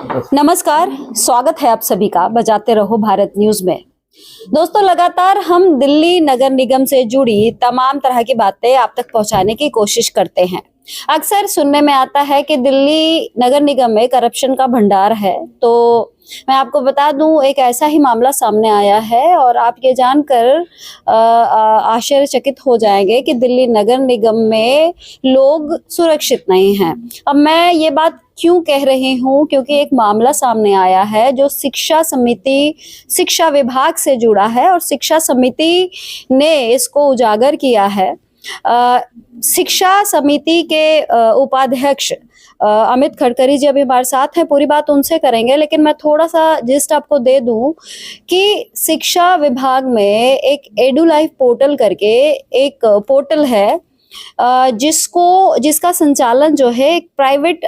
नमस्कार, स्वागत है आप सभी का बजाते रहो भारत न्यूज में। दोस्तों, लगातार हम दिल्ली नगर निगम से जुड़ी तमाम तरह की बातें आप तक पहुंचाने की कोशिश करते हैं। अक्सर सुनने में आता है कि दिल्ली नगर निगम में करप्शन का भंडार है। तो मैं आपको बता दूं, एक ऐसा ही मामला सामने आया है और आप ये जानकर आश्चर्यचकित हो जाएंगे कि दिल्ली नगर निगम में लोग सुरक्षित नहीं हैं। अब मैं ये बात क्यों कह रही हूँ, क्योंकि एक मामला सामने आया है जो शिक्षा विभाग से जुड़ा है और शिक्षा समिति ने इसको उजागर किया है। शिक्षा समिति के उपाध्यक्ष अमित खड़करी जी अभी हमारे साथ हैं, पूरी बात उनसे करेंगे, लेकिन मैं थोड़ा सा जिस्ट आपको दे दूं कि शिक्षा विभाग में एक एडू लाइफ पोर्टल करके एक पोर्टल है जिसका संचालन जो है एक प्राइवेट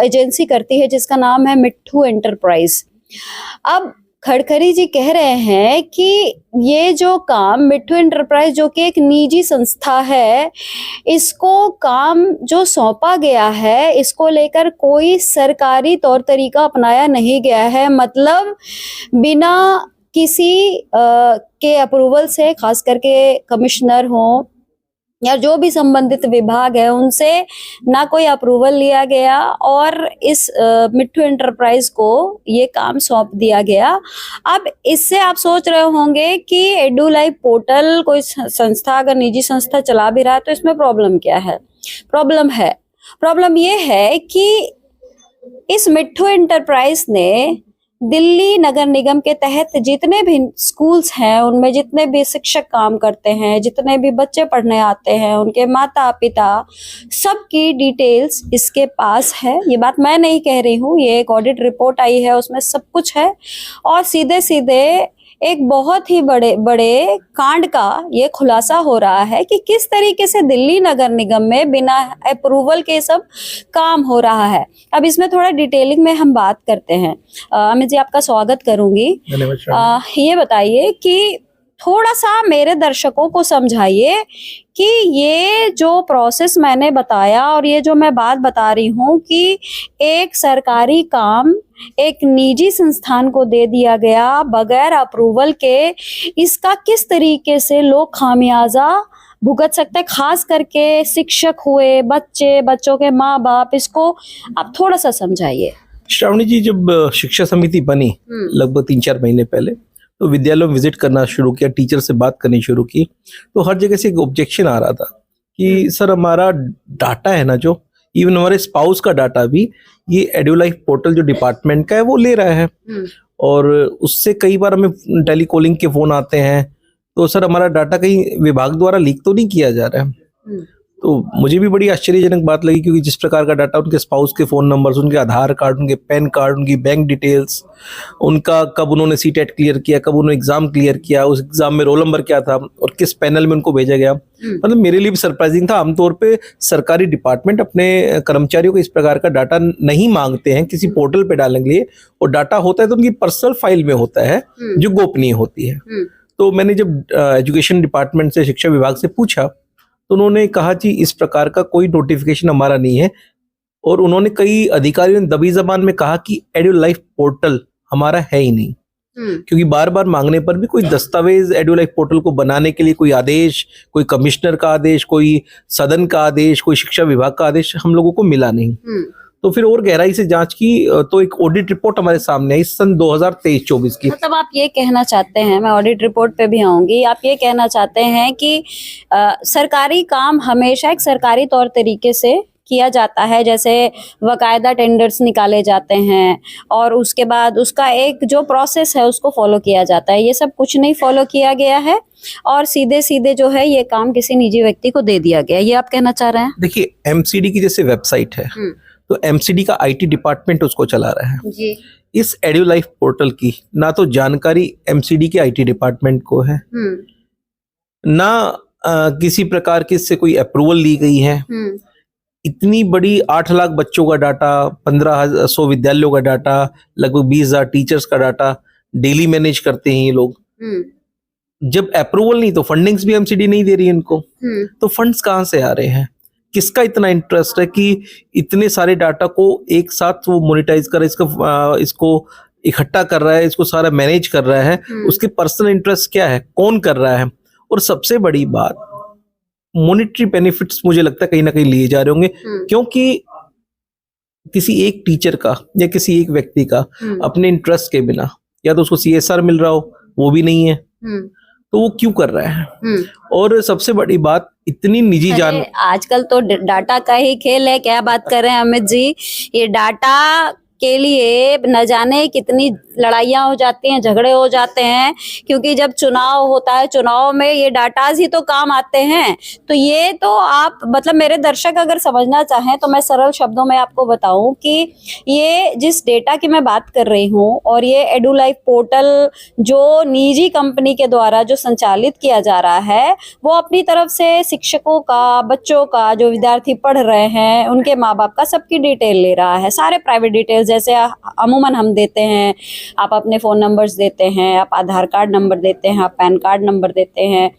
एजेंसी करती है जिसका नाम है मिट्ठू एंटरप्राइज। अब खड़करी जी कह रहे हैं कि ये जो काम मिट्ठू एंटरप्राइज, जो कि एक निजी संस्था है, इसको काम जो सौंपा गया है इसको लेकर कोई सरकारी तौर तरीका अपनाया नहीं गया है। मतलब बिना किसी के अप्रूवल से, खास करके कमिश्नर हो या जो भी संबंधित विभाग है उनसे ना कोई अप्रूवल लिया गया और इस मिट्ठू एंटरप्राइज को ये काम सौंप दिया गया। अब इससे आप सोच रहे होंगे कि एडू लाइफ पोर्टल कोई संस्था अगर निजी संस्था चला भी रहा है तो इसमें प्रॉब्लम क्या है? प्रॉब्लम ये है कि इस मिट्ठू एंटरप्राइज ने दिल्ली नगर निगम के तहत जितने भी स्कूल्स हैं उनमें जितने भी शिक्षक काम करते हैं, जितने भी बच्चे पढ़ने आते हैं, उनके माता पिता, सबकी डिटेल्स इसके पास है। ये बात मैं नहीं कह रही हूँ, ये एक ऑडिट रिपोर्ट आई है, उसमें सब कुछ है। और सीधे सीधे एक बहुत ही बड़े कांड का ये खुलासा हो रहा है कि किस तरीके से दिल्ली नगर निगम में बिना अप्रूवल के सब काम हो रहा है। अब इसमें थोड़ा डिटेलिंग में हम बात करते हैं। अमित जी, आपका स्वागत करूंगी। ये बताइए कि थोड़ा सा मेरे दर्शकों को समझाइए कि ये जो प्रोसेस मैंने बताया और ये जो मैं बात बता रही हूँ कि एक सरकारी काम एक निजी संस्थान को दे दिया गया बगैर अप्रूवल के, इसका किस तरीके से लोग खामियाजा भुगत सकते हैं, खास करके शिक्षक हुए, बच्चों के माँ बाप। इसको आप थोड़ा सा समझाइए। श्रावणी जी, जब शिक्षा समिति बनी लगभग 3-4 महीने पहले, तो विद्यालयों में विजिट करना शुरू किया, टीचर से बात करनी शुरू की, तो हर जगह से एक ऑब्जेक्शन आ रहा था कि सर हमारा डाटा है ना, जो इवन हमारे स्पाउस का डाटा भी ये एडू लाइफ पोर्टल जो डिपार्टमेंट का है वो ले रहा है। और उससे कई बार हमें टेलीकॉलिंग के फोन आते हैं, तो सर हमारा डाटा कहीं विभाग द्वारा लीक तो नहीं किया जा रहा है। तो मुझे भी बड़ी आश्चर्यजनक बात लगी, क्योंकि जिस प्रकार का डाटा, उनके स्पाउस के फोन नंबर्स, उनके आधार कार्ड, उनके पैन कार्ड, उनकी बैंक डिटेल्स, उनका कब उन्होंने सीटेट क्लियर किया, कब उन्होंने एग्जाम क्लियर किया, उस एग्जाम में रोल नंबर क्या था और किस पैनल में उनको भेजा गया, मतलब मेरे लिए भी सरप्राइजिंग था। आमतौर पे सरकारी डिपार्टमेंट अपने कर्मचारियों को इस प्रकार का डाटा नहीं मांगते हैं किसी पोर्टल पे डालने के लिए, और डाटा होता है तो उनकी पर्सनल फाइल में होता है जो गोपनीय होती है। तो मैंने जब एजुकेशन डिपार्टमेंट से, शिक्षा विभाग से पूछा, तो उन्होंने कहा कि इस प्रकार का कोई नोटिफिकेशन हमारा नहीं है। और उन्होंने, कई अधिकारियों ने दबी जबान में कहा कि एडू लाइफ पोर्टल हमारा है ही नहीं, क्योंकि बार बार मांगने पर भी कोई दस्तावेज एडू लाइफ पोर्टल को बनाने के लिए, कोई आदेश, कोई कमिश्नर का आदेश, कोई सदन का आदेश, कोई शिक्षा विभाग का आदेश हम लोगों को मिला नहीं। तो फिर और गहराई से जांच की तो एक ऑडिट रिपोर्ट हमारे सामने आई सन 2023-24 की। मतलब आप ये कहना चाहते हैं, मैं ऑडिट रिपोर्ट पे भी आऊंगी, आप ये कहना चाहते हैं कि सरकारी काम हमेशा एक सरकारी तौर तरीके से किया जाता है, जैसे बाकायदा टेंडर्स निकाले जाते हैं और उसके बाद उसका एक जो प्रोसेस है उसको फॉलो किया जाता है। ये सब कुछ नहीं फॉलो किया गया है और सीधे सीधे जो है ये काम किसी निजी व्यक्ति को दे दिया गया, ये आप कहना चाह रहे हैं? देखिए, एमसीडी की जैसे वेबसाइट है, तो एमसीडी का आईटी डिपार्टमेंट उसको चला रहा है जी। इस एडू लाइफ पोर्टल की ना तो जानकारी एमसीडी के आईटी डिपार्टमेंट को है, ना किसी प्रकार की इससे कोई अप्रूवल ली गई है। इतनी बड़ी 8 लाख बच्चों का डाटा, 1500 विद्यालयों का डाटा, लगभग 20,000 टीचर्स का डाटा डेली मैनेज करते हैं ये लोग। जब अप्रूवल नहीं, तो फंडिंग्स भी एमसीडी नहीं दे रही है इनको, तो फंड्स कहाँ से आ रहे हैं? किसका इतना इंटरेस्ट है कि इतने सारे डाटा को एक साथ वो मोनेटाइज कर, इसको इकट्ठा कर रहा है, इसको सारा मैनेज कर रहा है, उसके पर्सनल इंटरेस्ट क्या है, कौन कर रहा है। और सबसे बड़ी बात, मॉनेटरी बेनिफिट्स मुझे लगता है कहीं ना कहीं लिए जा रहे होंगे, क्योंकि किसी एक टीचर का या किसी एक व्यक्ति का अपने इंटरेस्ट के बिना, या तो उसको CSR मिल रहा हो, वो भी नहीं है, तो वो क्यों कर रहा है। और सबसे बड़ी बात, इतनी निजी जान, आजकल तो डाटा का ही खेल है। क्या बात कर रहे हैं अमित जी, ये डाटा के लिए न जाने कितनी लड़ाइयां हो जाती हैं, झगड़े हो जाते हैं, क्योंकि जब चुनाव होता है, चुनाव में ये डाटाज ही तो काम आते हैं। तो ये तो आप मतलब मेरे दर्शक अगर समझना चाहें तो मैं सरल शब्दों में आपको बताऊं कि ये जिस डेटा की मैं बात कर रही हूं, और ये एडुलाइफ पोर्टल जो निजी कंपनी के द्वारा जो संचालित किया जा रहा है, वो अपनी तरफ से शिक्षकों का, बच्चों का, जो विद्यार्थी पढ़ रहे हैं उनके माँ बाप का सबकी डिटेल ले रहा है, सारे प्राइवेट डिटेल जैसे अमूमन हम देते हैं। आप अपने फोन नंबर्स देते हैं, आप आधार कार्ड नंबर देते हैं, आप पैन कार्ड नंबर देते हैं।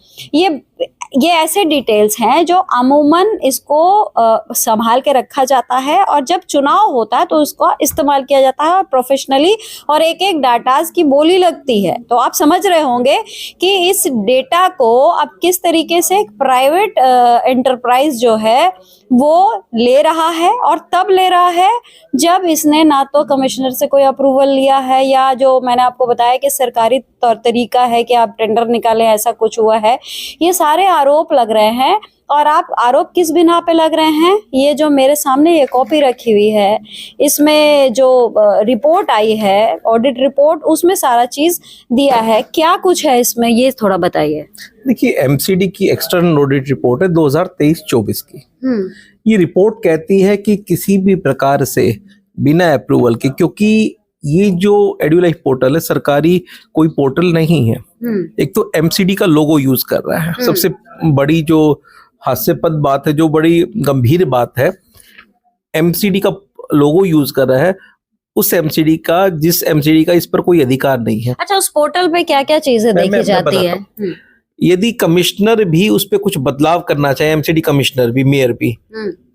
ये ऐसे डिटेल्स हैं जो अमूमन इसको संभाल के रखा जाता है, और जब चुनाव होता है तो उसको इस्तेमाल किया जाता है प्रोफेशनली, और एक एक डाटाज की बोली लगती है। तो आप समझ रहे होंगे कि इस डेटा को अब किस तरीके से एक प्राइवेट एंटरप्राइज जो है वो ले रहा है, और तब ले रहा है जब इसने ना तो कमिश्नर से कोई अप्रूवल लिया है, या जो मैंने आपको बताया कि सरकारी तौर तरीका है कि आप टेंडर निकालें, ऐसा कुछ हुआ है। ये सारे आरोप लग रहे हैं। और आप आरोप किस बिना पे लग रहे हैं, ये जो मेरे सामने ये कॉपी रखी हुई है, इसमें जो रिपोर्ट आई है, ऑडिट रिपोर्ट, उसमें सारा चीज दिया है। क्या कुछ है इसमें, ये थोड़ा बताइए। देखिए, MCD की एक्सटर्नल ऑडिट रिपोर्ट है 2023-24 की। ये रिपोर्ट कहती है कि किसी भी प्रकार से बिना अप्रूवल के, क्योंकि ये जो एडुलाइफ पोर्टल है सरकारी कोई पोर्टल नहीं है, एक तो MCD का लोगो यूज कर रहा है। सबसे बड़ी जो हास्यास्पद बात है, जो बड़ी गंभीर बात है, MCD का लोगो यूज कर रहा है, उस MCD का, जिस MCD का इस पर कोई अधिकार नहीं है। अच्छा, उस पोर्टल पे क्या क्या चीजें देखी जाती है? यदि कमिश्नर भी उस पे कुछ बदलाव करना चाहे, MCD कमिश्नर भी, मेयर भी,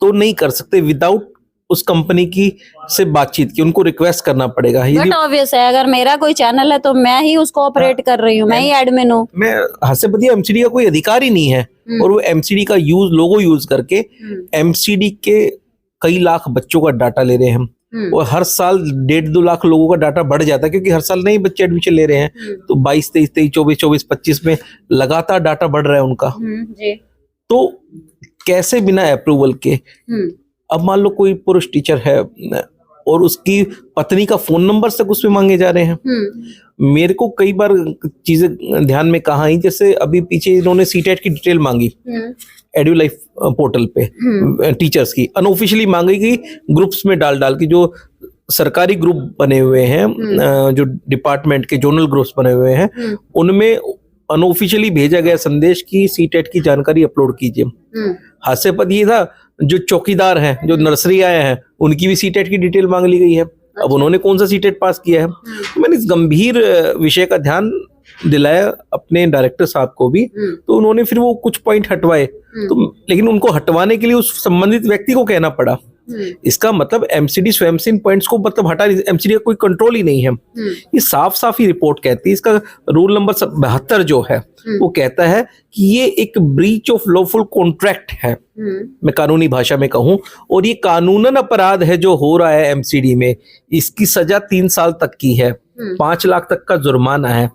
तो नहीं कर सकते विदाउट उस कंपनी की से बातचीत की, उनको रिक्वेस्ट करना पड़ेगा। बट ऑब्वियस है, अगर मेरा कोई चैनल है तो मैं ही उसको ऑपरेट कर रही हूँ, मैं ही एडमिन हूँ। मैं हास्यास्पद, MCD का कोई अधिकार ही नहीं है, और वो MCD का लोगो यूज करके MCD के कई लाख बच्चों का डाटा ले रहे हैं। और हर साल 1.5-2 लाख लोगों का डाटा बढ़ जाता है, क्योंकि हर साल नए बच्चे एडमिशन ले रहे हैं। तो 22, 23, 24, 24, 25 में लगातार डाटा बढ़ रहा है उनका। जी। तो कैसे बिना अप्रूवल के, अब मान लो कोई पुरुष टीचर है और उसकी पत्नी का फोन नंबर तक उसमें मांगे जा रहे हैं। मेरे को कई बार चीजें ध्यान में कहाँ आई, जैसे अभी पीछे इन्होंने CTET की डिटेल मांगी एडुलाइफ पोर्टल पे, टीचर्स की अनऑफिशियली मांगी गई, ग्रुप्स में डाल के, जो सरकारी ग्रुप बने हुए हैं, जो डिपार्टमेंट के जोनल ग्रुप्स बने हुए हैं, उनमें अनऑफिशियली भेजा गया संदेश की CTET की जानकारी अपलोड कीजिए। हास्यास्पद ये था, जो चौकीदार हैं, जो नर्सरी आए हैं, उनकी भी CTET की डिटेल मांग ली गई है। अब उन्होंने कौन सा CTET पास किया है? तो मैंने इस गंभीर विषय का ध्यान दिलाया अपने डायरेक्टर साहब को भी, तो उन्होंने फिर वो कुछ पॉइंट हटवाए, तो लेकिन उनको हटवाने के लिए उस संबंधित व्यक्ति को कहना पड़ा। इसका मतलब MCD स्वयं से इन पॉइंट्स को मतलब हटा, MCD का कोई कंट्रोल ही नहीं है। ये साफ साफ ही रिपोर्ट कहती है, इसका रूल नंबर 72 जो है वो कहता है कि ये एक ब्रीच ऑफ लॉफुल कॉन्ट्रैक्ट है, मैं कानूनी भाषा में कहूं, और ये कानूनन अपराध है जो हो रहा है MCD में। इसकी सजा 3 साल तक की है, 5 लाख तक का जुर्माना है।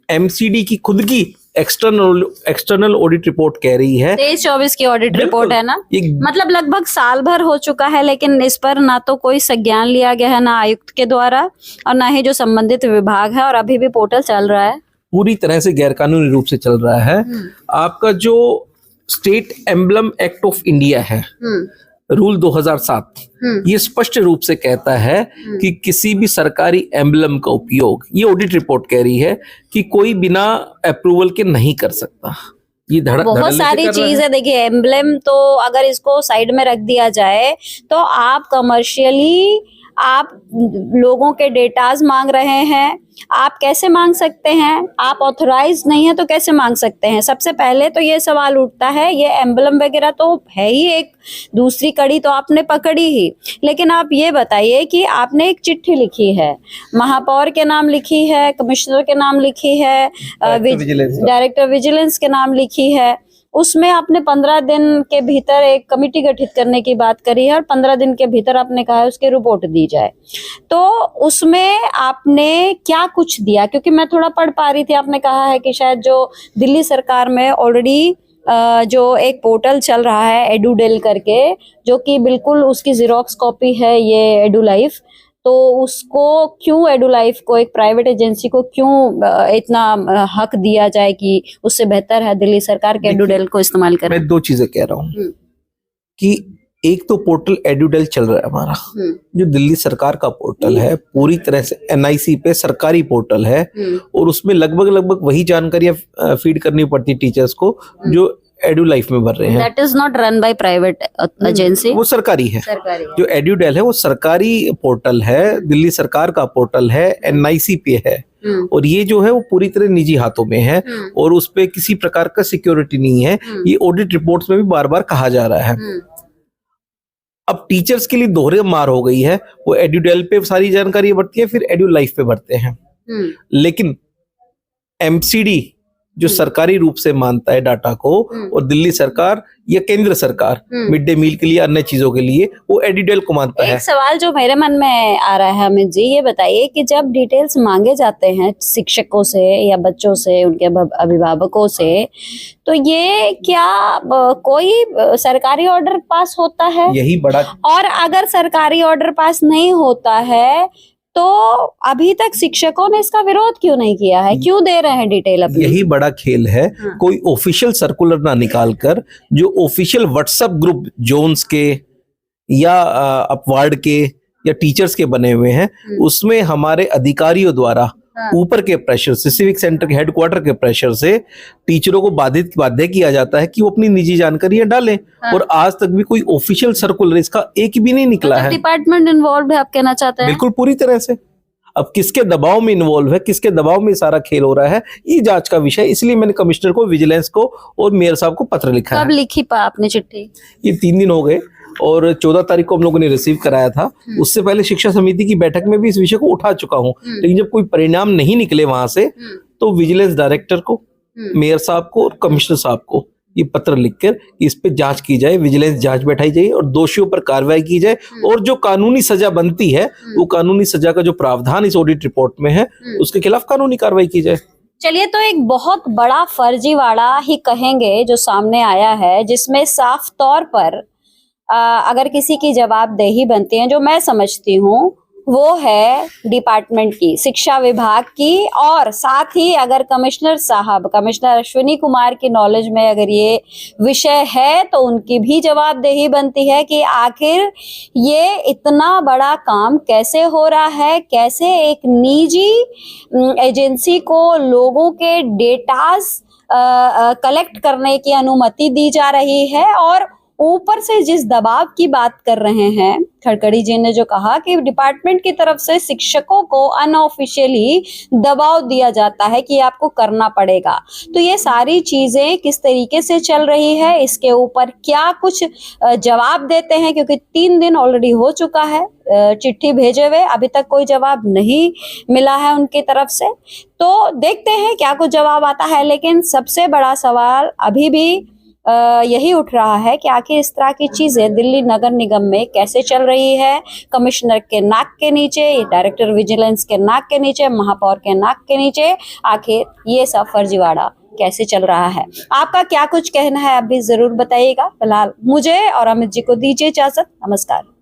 MCD की खुद की एक्सटर्नल ऑडिट रिपोर्ट कह रही है, 23-24 की ऑडिट रिपोर्ट है ना, मतलब लगभग साल भर हो चुका है, लेकिन इस पर ना तो कोई संज्ञान लिया गया है, ना आयुक्त के द्वारा, और ना ही जो संबंधित विभाग है, और अभी भी पोर्टल चल रहा है, पूरी तरह से गैरकानूनी रूप से चल रहा है। आपका जो state emblem act of India है, रूल 2007, ये स्पष्ट रूप से कहता है कि किसी भी सरकारी एम्बलम का उपयोग, ये ऑडिट रिपोर्ट कह रही है कि कोई बिना अप्रूवल के नहीं कर सकता। ये बहुत सारी चीज है। देखिए, एम्बलम तो अगर इसको साइड में रख दिया जाए तो आप कमर्शियली आप लोगों के डेटाज मांग रहे हैं। आप कैसे मांग सकते हैं? आप ऑथराइज नहीं है तो कैसे मांग सकते हैं? सबसे पहले तो ये सवाल उठता है। ये एम्बलम वगैरह तो है ही, एक दूसरी कड़ी तो आपने पकड़ी ही, लेकिन आप ये बताइए कि आपने एक चिट्ठी लिखी है, महापौर के नाम लिखी है, कमिश्नर के नाम लिखी है, डायरेक्टर विजिलेंस के नाम लिखी है, उसमें आपने 15 दिन के भीतर एक कमेटी गठित करने की बात करी है और 15 दिन के भीतर आपने कहा है उसकी रिपोर्ट दी जाए। तो उसमें आपने क्या कुछ दिया? क्योंकि मैं थोड़ा पढ़ पा रही थी, आपने कहा है कि शायद जो दिल्ली सरकार में ऑलरेडी जो एक पोर्टल चल रहा है एडुडेल करके, जो कि बिल्कुल उसकी जीरोक्स कॉपी है ये एडुलाइफ, तो उसको क्यों, एडुलाइफ को, एक प्राइवेट एजेंसी को क्यों इतना हक दिया जाए कि उससे बेहतर है दिल्ली सरकार के एडुडेल को इस्तेमाल करें? मैं दो चीजें कह रहा हूँ कि एक तो पोर्टल एडुडेल चल रहा है हमारा, जो दिल्ली सरकार का पोर्टल है, पूरी तरह से एनआईसी पे सरकारी पोर्टल है, और उसमें लगभग वही जानकारियां फीड करनी पड़ती टीचर्स को जो एडुलाइफ में भर रहे हैं। That is not run by private agency. वो सरकारी है। जो एडुडेल है वो सरकारी पोर्टल है, दिल्ली सरकार का पोर्टल है, एनआईसी पे है, और ये जो है वो पूरी तरह निजी हाथों में है और उस पे किसी प्रकार का सिक्योरिटी नहीं है। ये ऑडिट रिपोर्ट्स में भी बार बार कहा जा रहा है। अब टीचर्स के लिए दोहरे मार हो गई है, वो एडुडेल पे सारी जानकारी भरती है, फिर एडुलाइफ पे भरते हैं। लेकिन एमसीडी जो सरकारी रूप से मानता है डाटा को, और दिल्ली सरकार या केंद्र सरकार मिड डे मील के लिए, अन्य चीजों के लिए, वो एडुडेल को मानता है। एक सवाल जो मेरे मन में आ रहा है अमित जी, ये बताइए कि जब डिटेल्स मांगे जाते हैं शिक्षकों से या बच्चों से, उनके अभिभावकों से, तो ये क्या कोई सरकारी ऑर्डर पास होता है? यही बड़ा, और अगर सरकारी ऑर्डर पास नहीं होता है तो अभी तक शिक्षकों ने इसका विरोध क्यों नहीं किया है? क्यों दे रहे हैं डिटेल अपनी? यही बड़ा खेल है। कोई ऑफिशियल सर्कुलर ना निकाल कर, जो ऑफिशियल व्हाट्सएप ग्रुप जोन्स के या अपवार्ड के या टीचर्स के बने हुए हैं, उसमें हमारे अधिकारियों द्वारा ऊपर के प्रेशर से, सिविक सेंटर के हेडक्वार्टर के प्रेशर से टीचरों को बाध्य किया जाता है कि वो अपनी निजी जानकारियां डालें। और आज तक भी कोई ऑफिशियल सर्कुलर इसका एक भी नहीं निकला है। डिपार्टमेंट इन्वॉल्व है, आप कहना चाहते हैं? बिल्कुल, पूरी तरह से। अब किसके दबाव में इन्वॉल्व है, किसके दबाव में सारा खेल हो रहा है, ये जांच का विषय। इसलिए मैंने कमिश्नर को, विजिलेंस को और मेयर साहब को पत्र लिखा है। कब लिखी आपने चिट्ठी? ये 3 दिन हो गए और 14 तारीख को हम लोगों ने रिसीव कराया था। उससे पहले शिक्षा समिति की बैठक में भी इस विषय को उठा चुका हूँ, लेकिन जब कोई परिणाम नहीं निकले वहां से, तो विजिलेंस डायरेक्टर को, मेयर साहब को और कमिश्नर साहब को ये पत्र लिखकर इस पे जांच की जाए, विजिलेंस जांच बैठाई जाए और दोषियों पर कार्रवाई की जाए, और जो कानूनी सजा बनती है, वो कानूनी सजा का जो प्रावधान इस ऑडिट रिपोर्ट में है, उसके खिलाफ कानूनी कार्रवाई की जाए। चलिए, तो एक बहुत बड़ा फर्जीवाड़ा ही कहेंगे जो सामने आया है, जिसमें साफ तौर पर अगर किसी की जवाबदेही बनती है, जो मैं समझती हूँ वो है डिपार्टमेंट की, शिक्षा विभाग की, और साथ ही अगर कमिश्नर साहब, कमिश्नर अश्विनी कुमार की नॉलेज में अगर ये विषय है तो उनकी भी जवाबदेही बनती है कि आखिर ये इतना बड़ा काम कैसे हो रहा है, कैसे एक निजी एजेंसी को लोगों के डेटाज कलेक्ट करने की अनुमति दी जा रही है। और ऊपर से जिस दबाव की बात कर रहे हैं खड़खड़ी जी ने, जो कहा कि डिपार्टमेंट की तरफ से शिक्षकों को अनऑफिशियली दबाव दिया जाता है कि आपको करना पड़ेगा, तो ये सारी चीजें किस तरीके से चल रही है, इसके ऊपर क्या कुछ जवाब देते हैं? क्योंकि 3 दिन ऑलरेडी हो चुका है चिट्ठी भेजे हुए, अभी तक कोई जवाब नहीं मिला है उनकी तरफ से, तो देखते हैं क्या कुछ जवाब आता है। लेकिन सबसे बड़ा सवाल अभी भी यही उठ रहा है कि आखिर इस तरह की चीजें दिल्ली नगर निगम में कैसे चल रही है, कमिश्नर के नाक के नीचे, डायरेक्टर विजिलेंस के नाक के नीचे, महापौर के नाक के नीचे, आखिर ये सब फर्जीवाड़ा कैसे चल रहा है? आपका क्या कुछ कहना है, आप भी जरूर बताइएगा। फिलहाल मुझे और अमित जी को दीजिए इजाजत। नमस्कार।